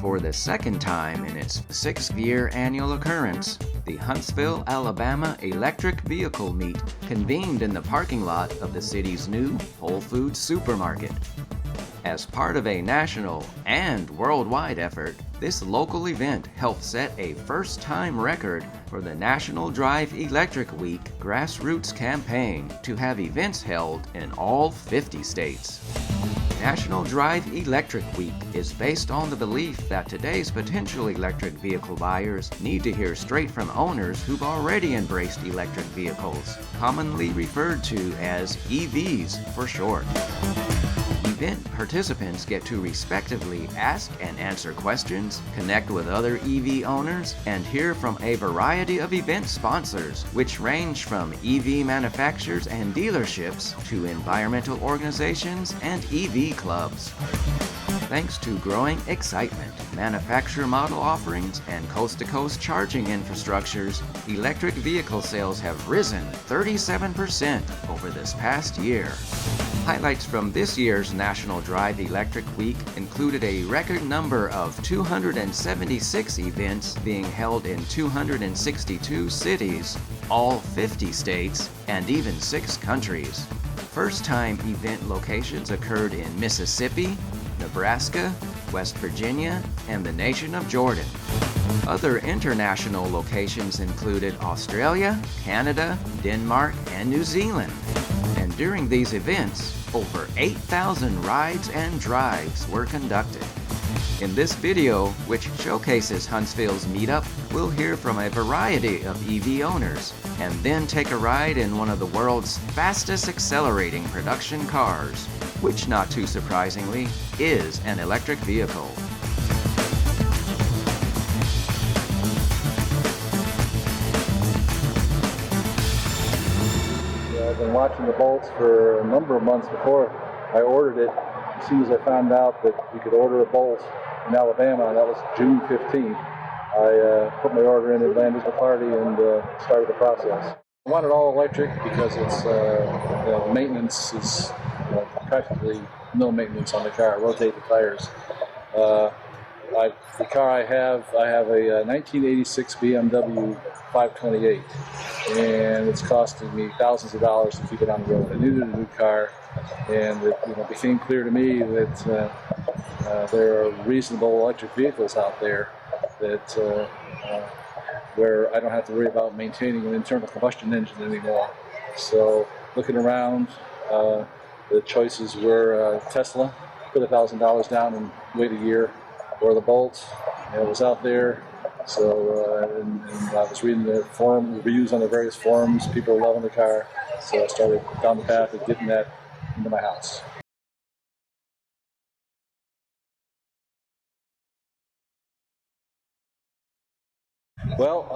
For the second time in its 6th-year annual occurrence, the Huntsville, Alabama Electric Vehicle Meet convened in the parking lot of the city's new Whole Foods supermarket. As part of a national and worldwide effort, this local event helped set a first-time record for the National Drive Electric Week grassroots campaign to have events held in all 50 states. National Drive Electric Week is based on the belief that today's potential electric vehicle buyers need to hear straight from owners who've already embraced electric vehicles, commonly referred to as EVs for short. Event participants get to respectively ask and answer questions, connect with other EV owners, and hear from a variety of event sponsors, which range from EV manufacturers and dealerships to environmental organizations and EV clubs. Thanks to growing excitement, manufacturer model offerings, and coast-to-coast charging infrastructures, electric vehicle sales have risen 37% over this past year. Highlights from this year's National Drive Electric Week included a record number of 276 events being held in 262 cities, all 50 states, and even 6 countries. First-time event locations occurred in Mississippi, Nebraska, West Virginia, and the nation of Jordan. Other international locations included Australia, Canada, Denmark, and New Zealand. And during these events, over 8,000 rides and drives were conducted. In this video, which showcases Huntsville's meetup, we'll hear from a variety of EV owners, and then take a ride in one of the world's fastest accelerating production cars, which, not too surprisingly, is an electric vehicle. I've been watching the Bolts for a number of months before I ordered it. As soon as I found out that you could order a Bolt in Alabama, and that was June 15th, I put my order in at Landis Party and started the process. I want it all electric because it's maintenance is practically no maintenance on the car. Rotate the tires. The car I have a 1986 BMW 528, and it's costing me thousands of dollars to keep it on the road. I needed a new car, and it became clear to me that there are reasonable electric vehicles out there that where I don't have to worry about maintaining an internal combustion engine anymore. So looking around, the choices were Tesla, put $1,000 down and wait a year, or the Bolt. It was out there. So and I was reading the reviews on the various forums. People were loving the car, so I started down the path of getting that into my house. Well,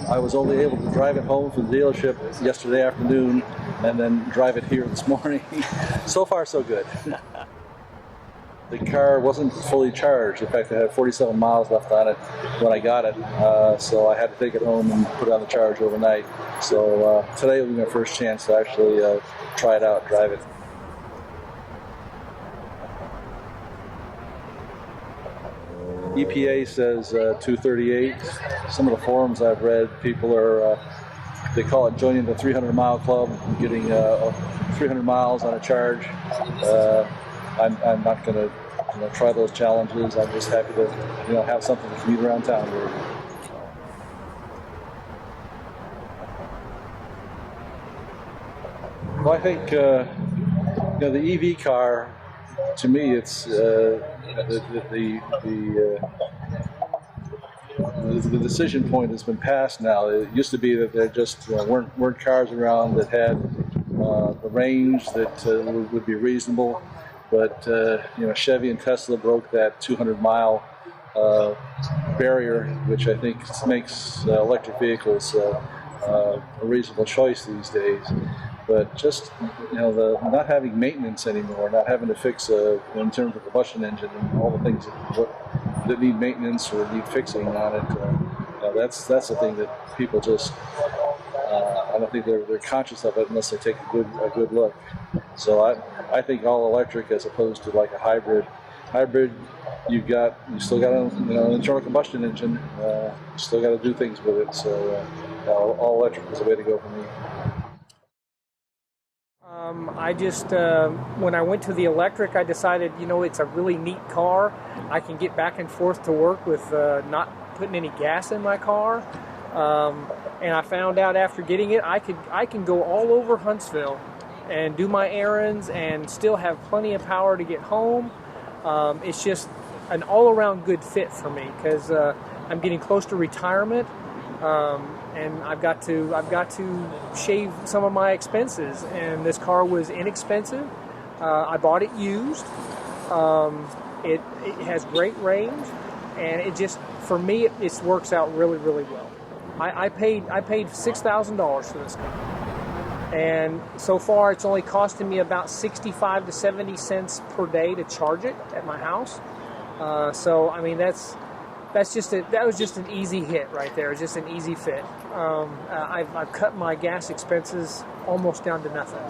I was only able to drive it home from the dealership yesterday afternoon and then drive it here this morning. So far, so good. The car wasn't fully charged. In fact, I had 47 miles left on it when I got it, so I had to take it home and put it on the charge overnight. So today will be my first chance to actually try it out and drive it. EPA says 238. Some of the forums I've read, people are, they call it joining the 300-mile club, getting 300 miles on a charge. I'm not going to try those challenges. I'm just happy to have something to commute around town with. Well, I think the EV car, to me, it's the decision point has been passed now. It used to be that there just weren't cars around that had the range that would be reasonable, but Chevy and Tesla broke that 200-mile barrier, which I think makes electric vehicles a reasonable choice these days. But just the not having maintenance anymore, not having to fix an internal combustion engine and all the things that need maintenance or need fixing on it, that's the thing that people just I don't think they're conscious of it unless they take a good look. So I think all electric as opposed to like a hybrid. Hybrid you still got an internal combustion engine. You still got to do things with it. So all electric was the way to go for me. I just, when I went to the electric, I decided, it's a really neat car. I can get back and forth to work with not putting any gas in my car. And I found out after getting it, I can go all over Huntsville and do my errands and still have plenty of power to get home. It's just an all-around good fit for me because I'm getting close to retirement. And I've got to shave some of my expenses, and this car was inexpensive. I bought it used. It has great range, and it just, for me, it works out really, really well. I paid $6,000 for this car, and so far it's only costing me about 65 to 70 cents per day to charge it at my house. So I mean that was just an easy hit right there. It's just an easy fit. I've cut my gas expenses almost down to nothing.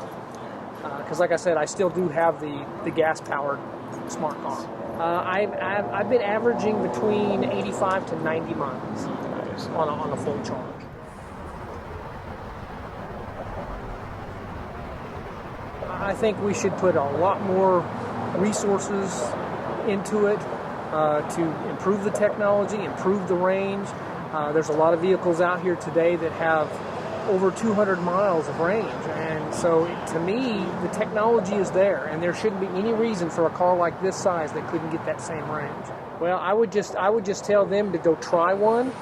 Because like I said, I still do have the gas-powered smart car. I've been averaging between 85 to 90 miles on a full charge. I think we should put a lot more resources into it. To improve the technology, improve the range. There's a lot of vehicles out here today that have over 200 miles of range, and so to me, the technology is there, and there shouldn't be any reason for a car like this size that couldn't get that same range. Well, I would just tell them to go try one.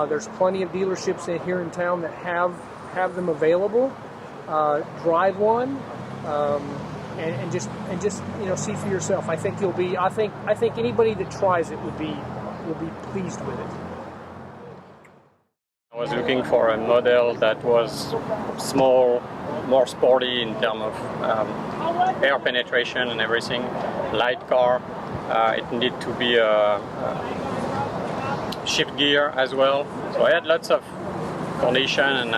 There's plenty of dealerships here in town that have them available. Drive one. And just see for yourself. I think I think anybody that tries it will be pleased with it. I was looking for a model that was small, more sporty in terms of air penetration and everything. Light car. It needed to be a shift gear as well. So I had lots of condition, and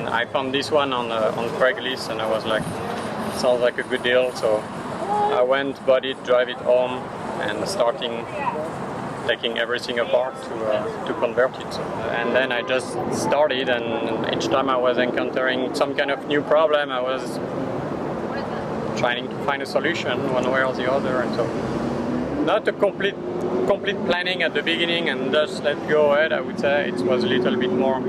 I found this one on Craigslist, and I was like, sounds like a good deal. So I went, bought it, drive it home, and taking everything apart to convert it. And then I just started, and each time I was encountering some kind of new problem, I was trying to find a solution one way or the other. And so not a complete planning at the beginning and just let go ahead. I would say it was a little bit more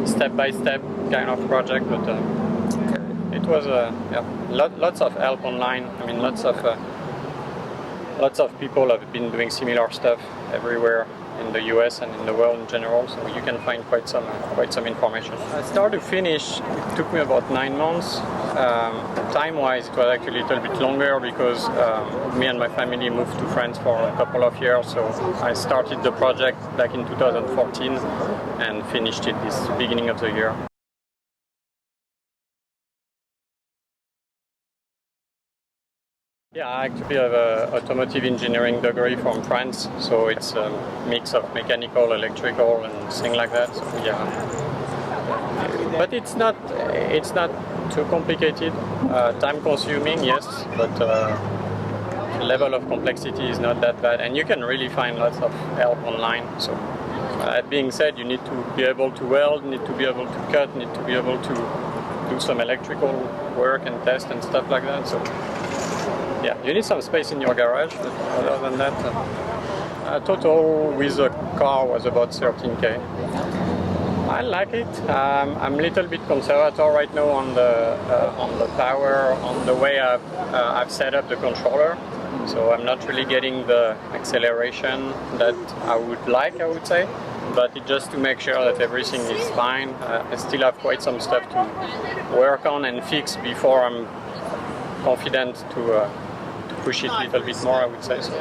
step-by-step kind of project, but it was lots of help online. I mean, lots of people have been doing similar stuff everywhere in the US and in the world in general, so you can find quite some information. Start to finish, it took me about 9 months. Time-wise, it was actually a little bit longer because me and my family moved to France for a couple of years, so I started the project back in 2014 and finished it this beginning of the year. Yeah, I actually have an automotive engineering degree from France, so it's a mix of mechanical, electrical, and things like that. So yeah, but it's not too complicated. Time-consuming, yes, but the level of complexity is not that bad, and you can really find lots of help online. So that being said, you need to be able to weld, need to be able to cut, need to be able to do some electrical work and test and stuff like that. So. Yeah, you need some space in your garage, but other than that, total with the car was about 13K. I like it. I'm a little bit conservative right now on the power, on the way I've set up the controller. So I'm not really getting the acceleration that I would like, I would say. But it's just to make sure that everything is fine. I still have quite some stuff to work on and fix before I'm confident to push it a little bit more, I would say. So,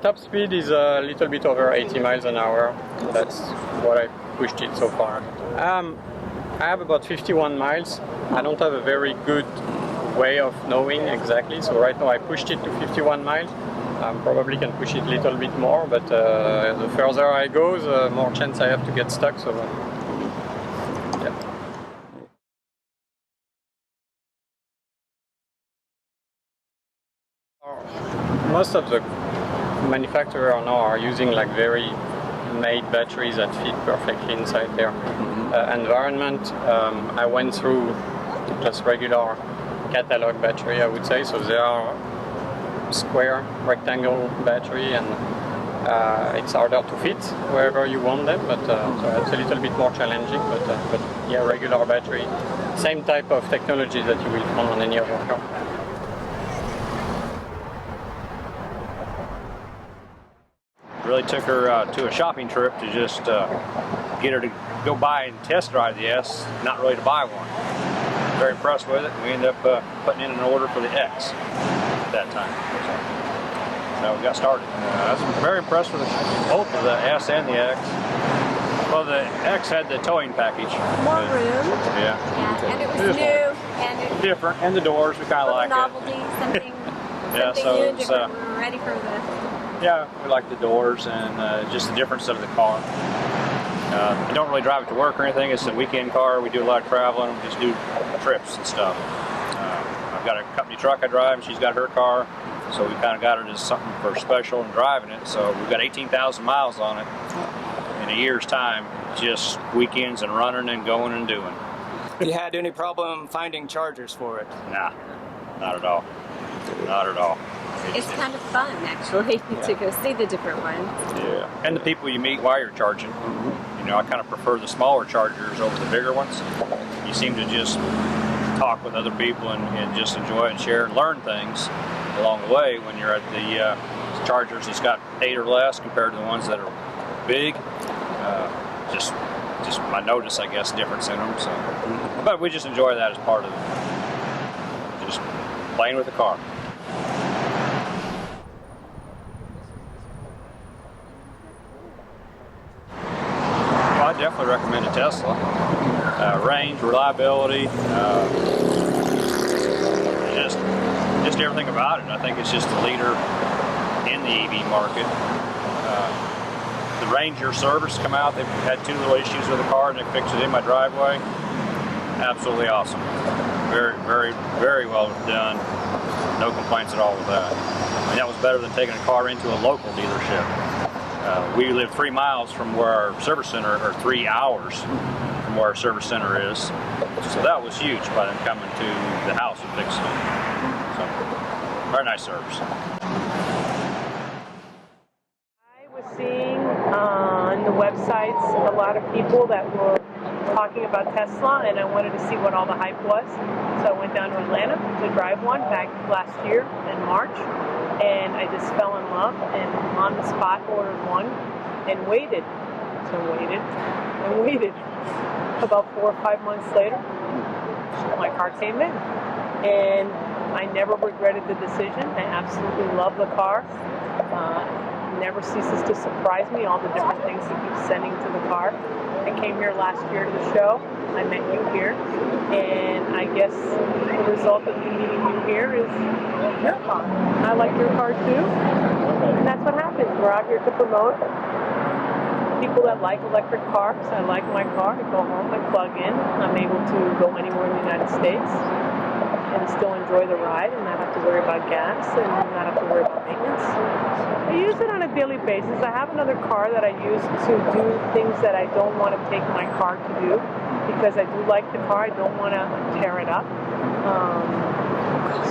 top speed is a little bit over 80 miles an hour. That's what I pushed it so far. I have about 51 miles. I don't have a very good way of knowing exactly, so right now I pushed it to 51 miles. Probably can push it a little bit more, but the further I go, the more chance I have to get stuck. So, yeah. Most of the manufacturers now are using like very made batteries that fit perfectly inside their environment. I went through just regular catalog battery, I would say. So they are square rectangle battery, and it's harder to fit wherever you want them, but so it's a little bit more challenging. But yeah, regular battery, same type of technology that you will find on any other car. Really took her to a shopping trip to just get her to go buy and test drive the S, not really to buy one. Very impressed with it. We ended up putting in an order for the X at that time. So we got started. I was very impressed with both of the S and the X. Well, the X had the towing package. More room. Yeah. And it was new and it Different, and the doors, we kind of like novelty, it. something, Yeah, something so new, it's, different. We were ready for the... Yeah, we like the doors and just the difference of the car. I don't really drive it to work or anything. It's a weekend car. We do a lot of traveling. We just do trips and stuff. I've got a company truck I drive, and she's got her car. So we kind of got her as something for special and driving it. So we've got 18,000 miles on it in a year's time, just weekends and running and going and doing. You had any problem finding chargers for it? Nah, not at all. Not at all. It's kind of fun, actually, to go see the different ones. Yeah, and the people you meet while you're charging. You know, I kind of prefer the smaller chargers over the bigger ones. You seem to just talk with other people and just enjoy and share and learn things along the way when you're at the chargers that's got 8 or less compared to the ones that are big. Just I notice, I guess, difference in them. So, but we just enjoy that as part of it. Just playing with the car. I definitely recommend a Tesla. Range, reliability, just everything about it. I think it's just the leader in the EV market. The Ranger service come out. They've had 2 little issues with the car, and they fixed it in my driveway. Absolutely awesome. Very, very, very well done. No complaints at all with that. I mean, that was better than taking a car into a local dealership. We live 3 miles from where our service center, or 3 hours from where our service center is. So that was huge by them coming to the house and fixing it. So, very nice service. I was seeing on the websites a lot of people that were talking about Tesla, and I wanted to see what all the hype was. So I went down to Atlanta to drive one back last year in March. And I just fell in love and on the spot ordered one and waited. So waited and waited. About 4 or 5 months later, my car came in. And I never regretted the decision. I absolutely love the car. Never ceases to surprise me, all the different things he keeps sending to the car. I came here last year to the show. I met you here. And I guess the result of me meeting you here is your car. I like your car too. And that's what happens. We're out here to promote people that like electric cars. I like my car. I go home, I plug in. I'm able to go anywhere in the United States and still enjoy the ride and not have to worry about gas and not have to worry about maintenance. I use it on a daily basis. I have another car that I use to do things that I don't want to take my car to do because I do like the car. I don't want to tear it up.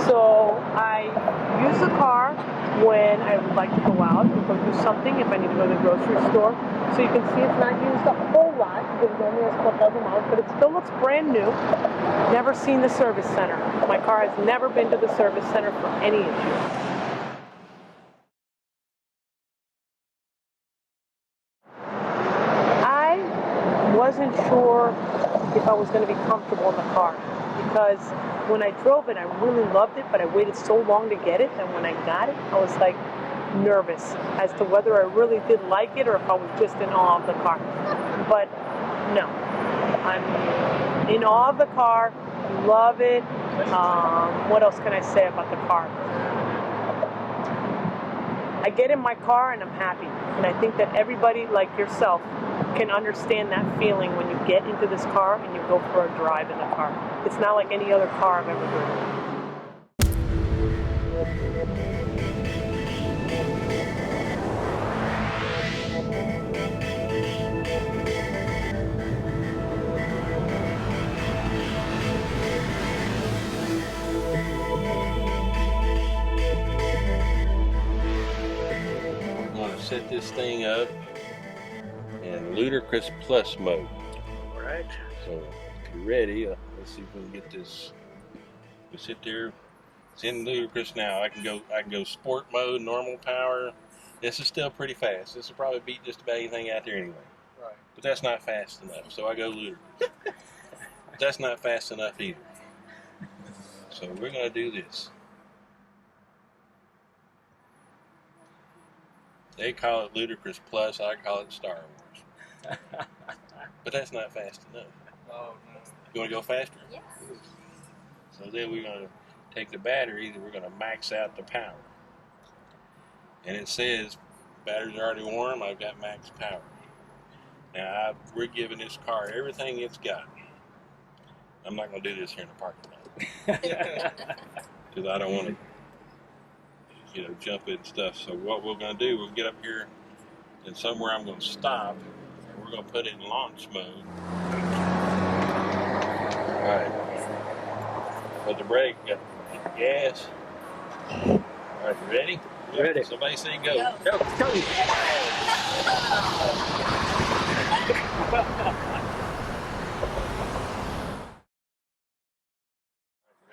So I use the car when I would like to go out and go do something, if I need to go to the grocery store. So you can see it's not used a whole lot because it only has 12,000 miles, but it still looks brand new. Never seen the service center. My car has never been to the service center for any issue. I wasn't sure if I was going to be comfortable in the car because when I drove it, I really loved it, but I waited so long to get it, and when I got it, I was like nervous as to whether I really did like it or if I was just in awe of the car. But no, I'm in awe of the car, love it. What else can I say about the car? I get in my car and I'm happy, and I think that everybody like yourself can understand that feeling when you get into this car and you go for a drive in the car. It's not like any other car I've ever driven. this thing up in Ludicrous Plus mode. Right. So if you're ready, let's see if we can get this. We sit there. It's in Ludicrous now. I can go sport mode, normal power. This is still pretty fast. This will probably beat just about anything out there anyway. Right. But that's not fast enough, so I go Ludicrous. But that's not fast enough either. So we're gonna do this. They call it Ludicrous Plus, I call it Star Wars. But that's not fast enough. Oh, no. You wanna go faster? Yes. So then we're gonna take the batteries and we're gonna max out the power. And it says, batteries are already warm, I've got max power. Now we're giving this car everything it's got. I'm not gonna do this here in the parking lot. Because I don't wanna, jump in stuff. So what we're gonna do, we'll get up here and somewhere I'm gonna stop and we're gonna put it in launch mode. All right. Put the brake, got the gas. All right, you ready? Ready. Somebody say go. Go. Go.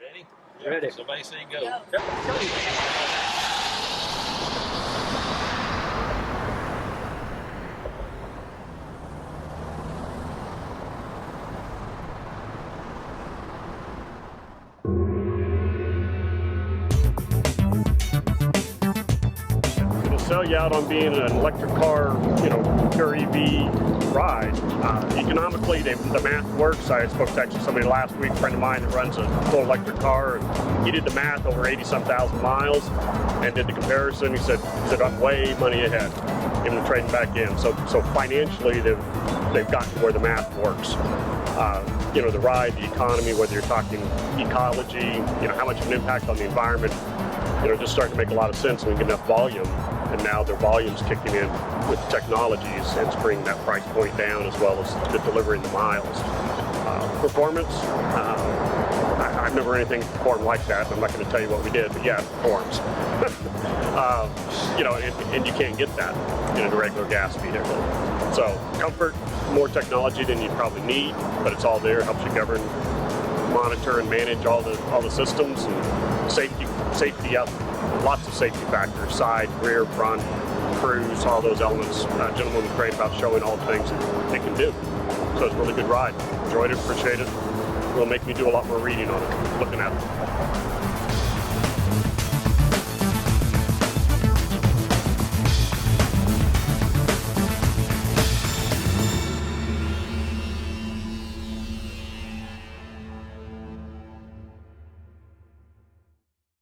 Ready? Ready. Somebody say go. Go. Sell you out on being an electric car, pure EV ride. Economically, the math works. I spoke to actually somebody last week, a friend of mine that runs a full electric car, and he did the math over 80-some thousand miles and did the comparison. He said I'm way money ahead, even trading back in. So financially, they've gotten to where the math works. The ride, the economy, whether you're talking ecology, how much of an impact on the environment, just starting to make a lot of sense when we get enough volume. And now their volume's kicking in with technologies and it's bringing that price point down as well as delivering the miles. Performance, I've never anything performed like that. I'm not going to tell you what we did, but yeah, it performs. And you can't get that in a regular gas vehicle. So comfort, more technology than you probably need, but it's all there. Helps you govern, monitor, and manage all the systems and safety up. Lots of safety factors, side, rear, front, cruise, all those elements. Gentlemen was great about showing all the things that they can do. So it's a really good ride. Enjoyed it, appreciate it. Will make me do a lot more reading on it, looking at it.